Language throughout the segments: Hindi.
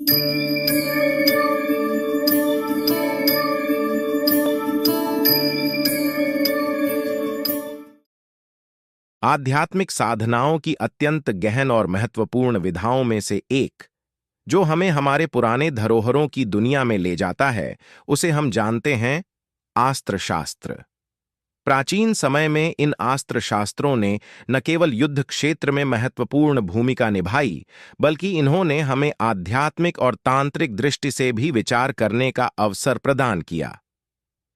आध्यात्मिक साधनाओं की अत्यंत गहन और महत्वपूर्ण विधाओं में से एक, जो हमें हमारे पुराने धरोहरों की दुनिया में ले जाता है, उसे हम जानते हैं अस्त्र शास्त्र। प्राचीन समय में इन अस्त्र शास्त्रों ने न केवल युद्ध क्षेत्र में महत्वपूर्ण भूमिका निभाई, बल्कि इन्होंने हमें आध्यात्मिक और तांत्रिक दृष्टि से भी विचार करने का अवसर प्रदान किया।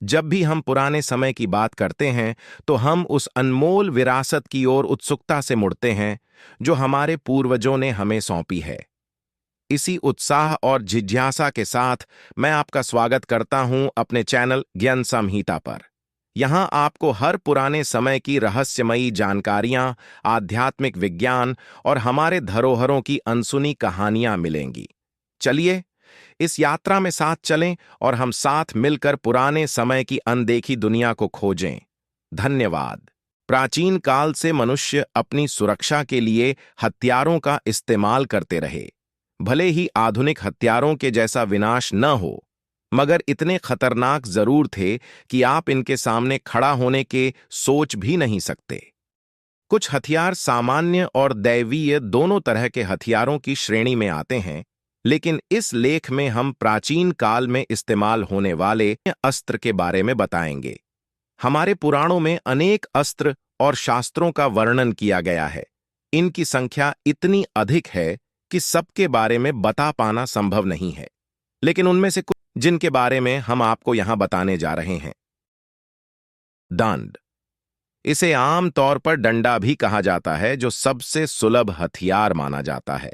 जब भी हम पुराने समय की बात करते हैं, तो हम उस अनमोल विरासत की ओर उत्सुकता से मुड़ते हैं जो हमारे पूर्वजों ने हमें सौंपी है। इसी उत्साह और जिज्ञासा के साथ मैं आपका स्वागत करता हूं अपने चैनल ज्ञान संहिता पर। यहां आपको हर पुराने समय की रहस्यमयी जानकारियां, आध्यात्मिक विज्ञान और हमारे धरोहरों की अनसुनी कहानियां मिलेंगी। चलिए इस यात्रा में साथ चलें और हम साथ मिलकर पुराने समय की अनदेखी दुनिया को खोजें। धन्यवाद। प्राचीन काल से मनुष्य अपनी सुरक्षा के लिए हथियारों का इस्तेमाल करते रहे। भले ही आधुनिक हथियारों के जैसा विनाश न हो, मगर इतने खतरनाक जरूर थे कि आप इनके सामने खड़ा होने के सोच भी नहीं सकते। कुछ हथियार सामान्य और दैवीय दोनों तरह के हथियारों की श्रेणी में आते हैं, लेकिन इस लेख में हम प्राचीन काल में इस्तेमाल होने वाले अस्त्र के बारे में बताएंगे। हमारे पुराणों में अनेक अस्त्र और शास्त्रों का वर्णन किया गया है। इनकी संख्या इतनी अधिक है कि सबके बारे में बता पाना संभव नहीं है, लेकिन उनमें से कुछ जिनके बारे में हम आपको यहां बताने जा रहे हैं। दंड। इसे आम तौर पर डंडा भी कहा जाता है, जो सबसे सुलभ हथियार माना जाता है।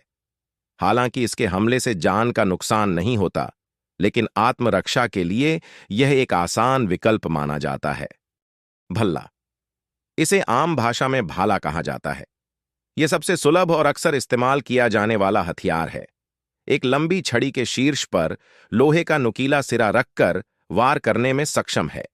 हालांकि इसके हमले से जान का नुकसान नहीं होता, लेकिन आत्मरक्षा के लिए यह एक आसान विकल्प माना जाता है। भल्ला। इसे आम भाषा में भाला कहा जाता है। यह सबसे सुलभ और अक्सर इस्तेमाल किया जाने वाला हथियार है। एक लंबी छड़ी के शीर्ष पर लोहे का नुकीला सिरा रखकर वार करने में सक्षम है।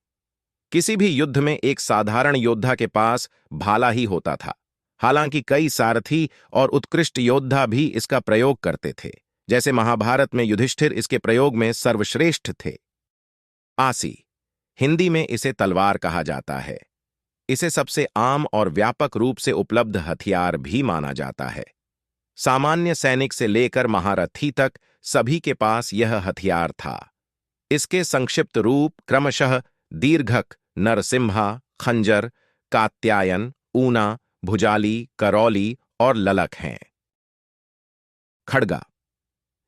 किसी भी युद्ध में एक साधारण योद्धा के पास भाला ही होता था। हालांकि कई सारथी और उत्कृष्ट योद्धा भी इसका प्रयोग करते थे, जैसे महाभारत में युधिष्ठिर इसके प्रयोग में सर्वश्रेष्ठ थे। आसी। हिंदी में इसे तलवार कहा जाता है। इसे सबसे आम और व्यापक रूप से उपलब्ध हथियार भी माना जाता है। सामान्य सैनिक से लेकर महारथी तक सभी के पास यह हथियार था। इसके संक्षिप्त रूप क्रमशः दीर्घक, नरसिम्हा, खंजर, कात्यायन, ऊना, भुजाली, करौली और ललक हैं। खड्गा।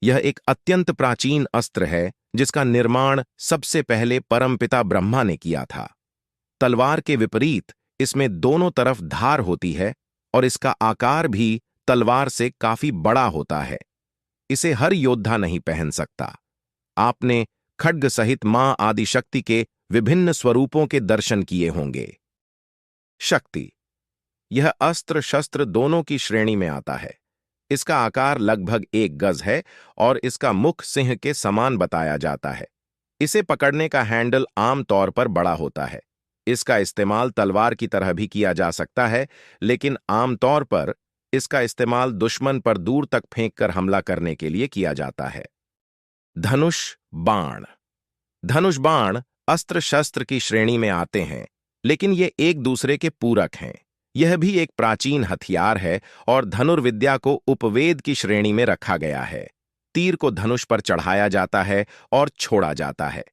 यह एक अत्यंत प्राचीन अस्त्र है जिसका निर्माण सबसे पहले परमपिता ब्रह्मा ने किया था। तलवार के विपरीत इसमें दोनों तरफ धार होती है और इसका आकार भी तलवार से काफी बड़ा होता है। इसे हर योद्धा नहीं पहन सकता। आपने खड्ग सहित मां आदिशक्ति के विभिन्न स्वरूपों के दर्शन किए होंगे। शक्ति। यह अस्त्र शस्त्र दोनों की श्रेणी में आता है। इसका आकार लगभग 1 गज है और इसका मुख सिंह के समान बताया जाता है। इसे पकड़ने का हैंडल आम तौर पर बड़ा होता है। इसका इस्तेमाल तलवार की तरह भी किया जा सकता है, लेकिन आमतौर पर इसका इस्तेमाल दुश्मन पर दूर तक फेंककर हमला करने के लिए किया जाता है। धनुष बाण। धनुष बाण अस्त्र शस्त्र की श्रेणी में आते हैं, लेकिन ये एक दूसरे के पूरक हैं। यह भी एक प्राचीन हथियार है और धनुर्विद्या को उपवेद की श्रेणी में रखा गया है। तीर को धनुष पर चढ़ाया जाता है और छोड़ा जाता है।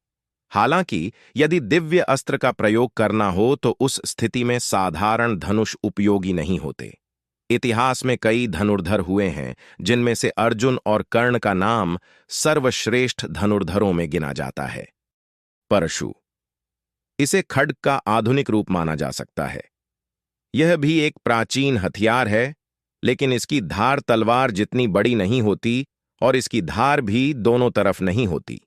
हालांकि यदि दिव्य अस्त्र का प्रयोग करना हो तो उस स्थिति में साधारण धनुष उपयोगी नहीं होते। इतिहास में कई धनुर्धर हुए हैं, जिनमें से अर्जुन और कर्ण का नाम सर्वश्रेष्ठ धनुर्धरों में गिना जाता है। परशु। इसे खड्ग का आधुनिक रूप माना जा सकता है। यह भी एक प्राचीन हथियार है, लेकिन इसकी धार तलवार जितनी बड़ी नहीं होती और इसकी धार भी दोनों तरफ नहीं होती।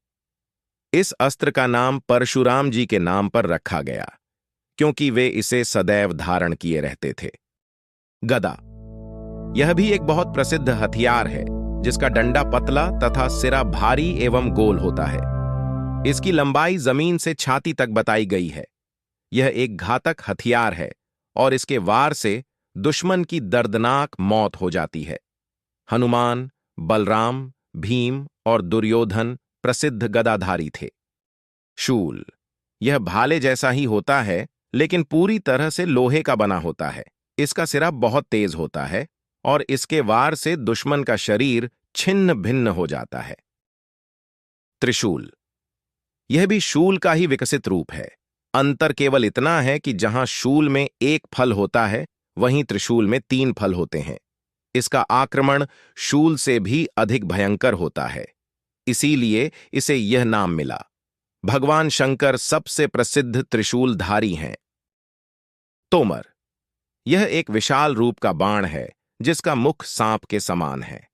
इस अस्त्र का नाम परशुराम जी के नाम पर रखा गया, क्योंकि वे इसे सदैव धारण किए रहते थे। गदा। यह भी एक बहुत प्रसिद्ध हथियार है, जिसका डंडा पतला तथा सिरा भारी एवं गोल होता है। इसकी लंबाई जमीन से छाती तक बताई गई है। यह एक घातक हथियार है और इसके वार से दुश्मन की दर्दनाक मौत हो जाती है। हनुमान, बलराम, भीम और दुर्योधन प्रसिद्ध गदाधारी थे। शूल, यह भाले जैसा ही होता है लेकिन पूरी तरह से लोहे का बना होता है। इसका सिरा बहुत तेज होता है और इसके वार से दुश्मन का शरीर छिन्न भिन्न हो जाता है। त्रिशूल, यह भी शूल का ही विकसित रूप है। अंतर केवल इतना है कि जहां शूल में एक फल होता है वहीं त्रिशूल में 3 फल होते हैं। इसका आक्रमण शूल से भी अधिक भयंकर होता है, इसीलिए इसे यह नाम मिला। भगवान शंकर सबसे प्रसिद्ध त्रिशूलधारी हैं। तोमर, यह एक विशाल रूप का बाण है जिसका मुख सांप के समान है।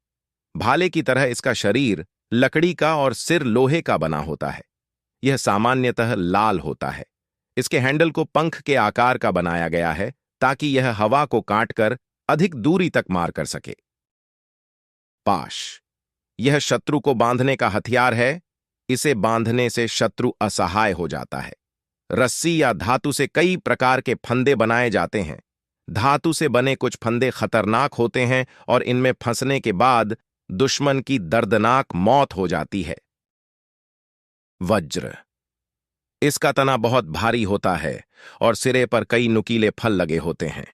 भाले की तरह इसका शरीर लकड़ी का और सिर लोहे का बना होता है। यह सामान्यतः लाल होता है। इसके हैंडल को पंख के आकार का बनाया गया है ताकि यह हवा को काटकर अधिक दूरी तक मार कर सके। पाश, यह शत्रु को बांधने का हथियार है। इसे बांधने से शत्रु असहाय हो जाता है। रस्सी या धातु से कई प्रकार के फंदे बनाए जाते हैं। धातु से बने कुछ फंदे खतरनाक होते हैं और इनमें फंसने के बाद दुश्मन की दर्दनाक मौत हो जाती है। वज्र, इसका तना बहुत भारी होता है और सिरे पर कई नुकीले फल लगे होते हैं।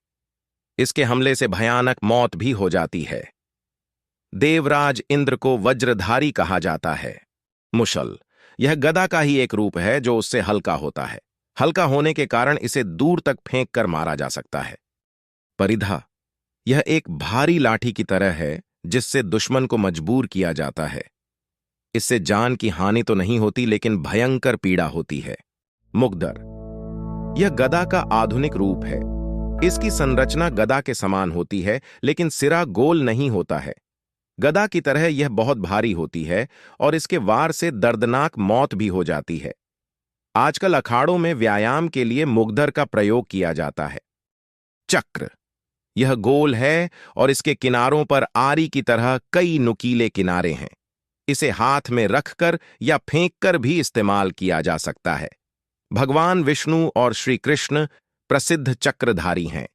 इसके हमले से भयानक मौत भी हो जाती है। देवराज इंद्र को वज्रधारी कहा जाता है। मुशल, यह गदा का ही एक रूप है जो उससे हल्का होता है। हल्का होने के कारण इसे दूर तक फेंक कर मारा जा सकता है। परिधा, यह एक भारी लाठी की तरह है जिससे दुश्मन को मजबूर किया जाता है। इससे जान की हानि तो नहीं होती लेकिन भयंकर पीड़ा होती है। मुगदर, यह गदा का आधुनिक रूप है। इसकी संरचना गदा के समान होती है लेकिन सिरा गोल नहीं होता है। गदा की तरह यह बहुत भारी होती है और इसके वार से दर्दनाक मौत भी हो जाती है। आजकल अखाड़ों में व्यायाम के लिए मुगदर का प्रयोग किया जाता है। चक्र, यह गोल है और इसके किनारों पर आरी की तरह कई नुकीले किनारे हैं। इसे हाथ में रखकर या फेंककर भी इस्तेमाल किया जा सकता है। भगवान विष्णु और श्री कृष्ण प्रसिद्ध चक्रधारी हैं।